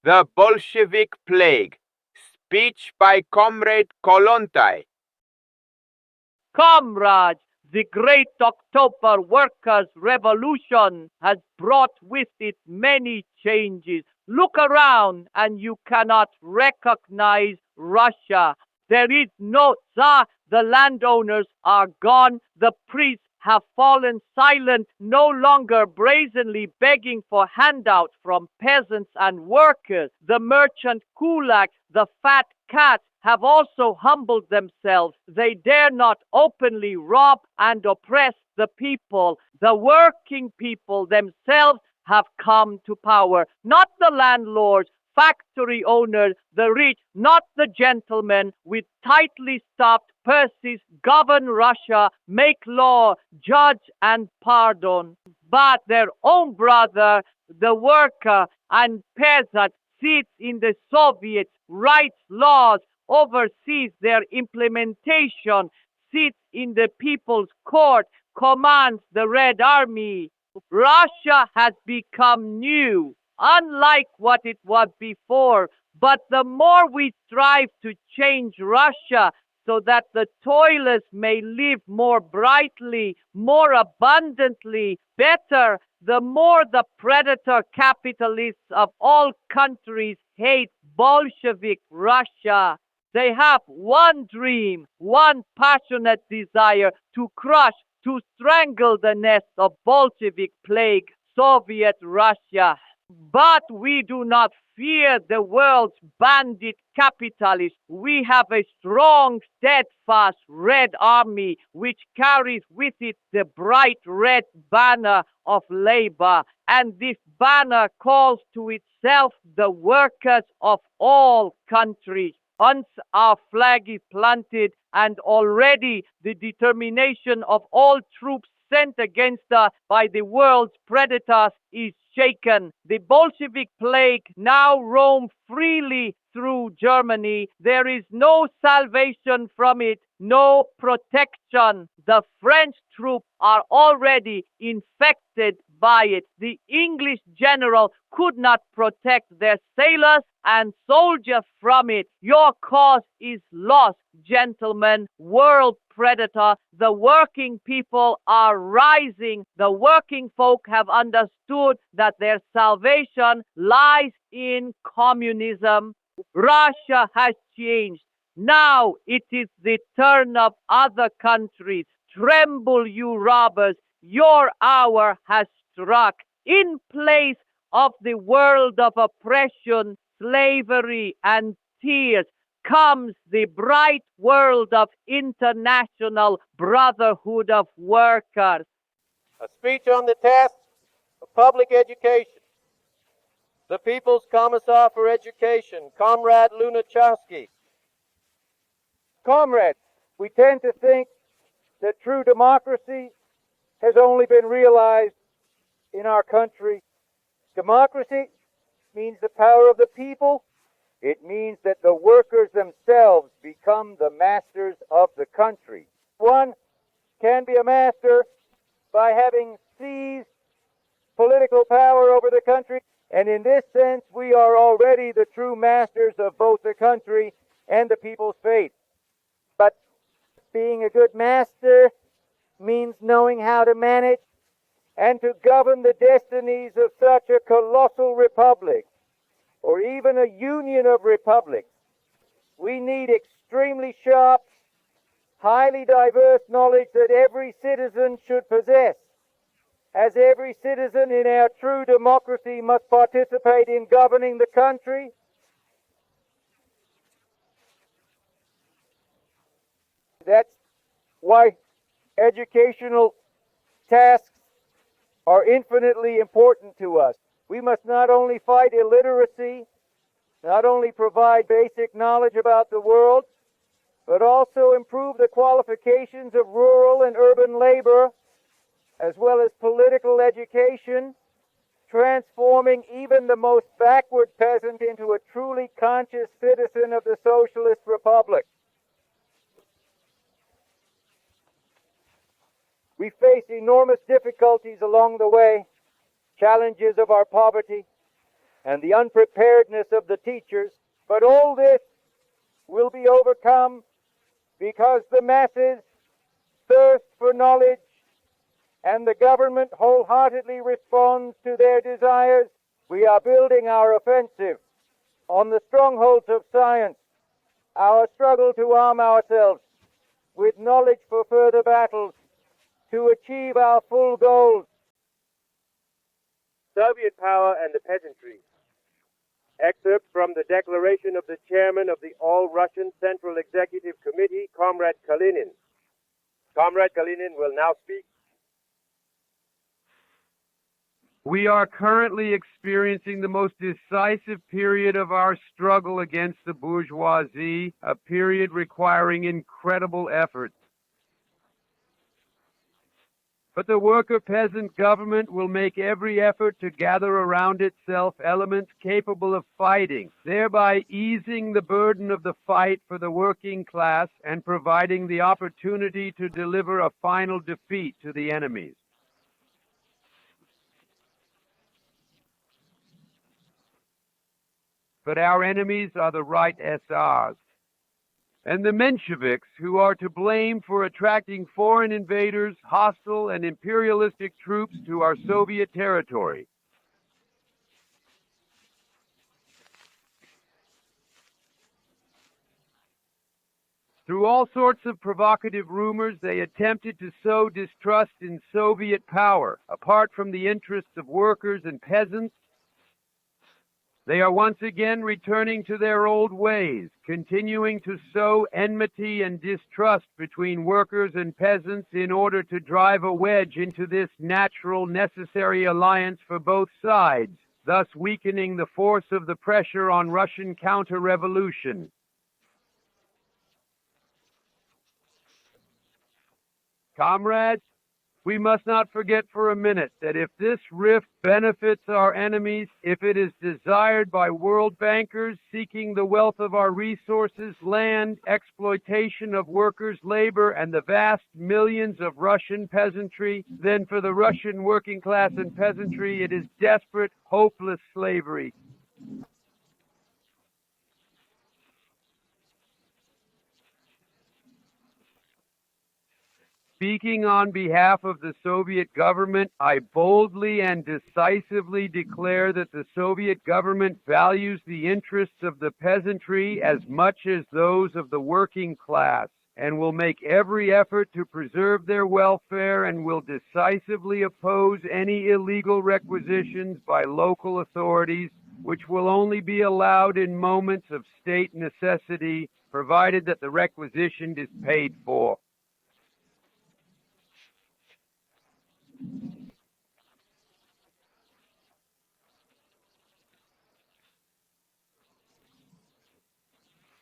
The Bolshevik Plague. Speech by Comrade Kolontai. Comrades, the great October Workers' Revolution has brought with it many changes. Look around and you cannot recognize Russia. There is no Tsar. The landowners are gone. The priests have fallen silent, no longer brazenly begging for handouts from peasants and workers. The merchant kulaks, the fat cats, have also humbled themselves. They dare not openly rob and oppress the people. The working people themselves have come to power, not the landlords, factory owners, the rich, not the gentlemen with tightly stopped purses govern Russia, make law, judge and pardon. But their own brother, the worker and peasant, sits in the Soviets, writes laws, oversees their implementation, sits in the People's Court, commands the Red Army. Russia has become new, unlike what it was before. But the more we strive to change Russia so that the toilers may live more brightly, more abundantly, better, the more the predator capitalists of all countries hate Bolshevik Russia. They have one dream, one passionate desire to crush, to strangle the nest of Bolshevik plague, Soviet Russia. But we do not fear the world's bandit capitalists. We have a strong, steadfast Red Army which carries with it the bright red banner of labor. And this banner calls to itself the workers of all countries. Once our flag is planted and already the determination of all troops sent against us by the world's predators is shaken. The Bolshevik plague now roams freely through Germany. There is no salvation from it, no protection. The French troops are already infected by it. The English general could not protect their sailors and soldiers from it. Your cause is lost, gentlemen. World predator, the working people are rising. The working folk have understood that their salvation lies in communism. Russia has changed. Now it is the turn of other countries. Tremble, you robbers. Your hour has struck. In place of the world of oppression, slavery, and tears comes the bright world of international brotherhood of workers. A speech on the task of public education. The People's Commissar for Education, Comrade Lunachowski. Comrades, we tend to think that true democracy has only been realized in our country. Democracy means the power of the people. It means that the workers themselves become the masters of the country. One can be a master by having seized political power over the country, and in this sense we are already the true masters of both the country and the people's fate. But being a good master means knowing how to manage and to govern the destinies of such a colossal republic, or even a union of republics. We need extremely sharp, highly diverse knowledge that every citizen should possess, as every citizen in our true democracy must participate in governing the country. That's why educational tasks are infinitely important to us. We must not only fight illiteracy, not only provide basic knowledge about the world, but also improve the qualifications of rural and urban labor, as well as political education, transforming even the most backward peasant into a truly conscious citizen of the Socialist Republic. We face enormous difficulties along the way, challenges of our poverty, and the unpreparedness of the teachers. But all this will be overcome because the masses thirst for knowledge and the government wholeheartedly responds to their desires. We are building our offensive on the strongholds of science, our struggle to arm ourselves with knowledge for further battles, to achieve our full goals. Soviet Power and the Peasantry. Excerpt from the declaration of the chairman of the All-Russian Central Executive Committee, Comrade Kalinin. Comrade Kalinin will now speak. We are currently experiencing the most decisive period of our struggle against the bourgeoisie, a period requiring incredible efforts. But the worker-peasant government will make every effort to gather around itself elements capable of fighting, thereby easing the burden of the fight for the working class and providing the opportunity to deliver a final defeat to the enemies. But our enemies are the right SRs and the Mensheviks, who are to blame for attracting foreign invaders, hostile and imperialistic troops to our Soviet territory. Through all sorts of provocative rumors, they attempted to sow distrust in Soviet power. Apart from the interests of workers and peasants, they are once again returning to their old ways, continuing to sow enmity and distrust between workers and peasants in order to drive a wedge into this natural, necessary alliance for both sides, thus weakening the force of the pressure on Russian counter-revolution. Comrades, we must not forget for a minute that if this rift benefits our enemies, if it is desired by world bankers seeking the wealth of our resources, land, exploitation of workers' labor, and the vast millions of Russian peasantry, then for the Russian working class and peasantry it is desperate, hopeless slavery. Speaking on behalf of the Soviet government, I boldly and decisively declare that the Soviet government values the interests of the peasantry as much as those of the working class, and will make every effort to preserve their welfare and will decisively oppose any illegal requisitions by local authorities, which will only be allowed in moments of state necessity, provided that the requisition is paid for.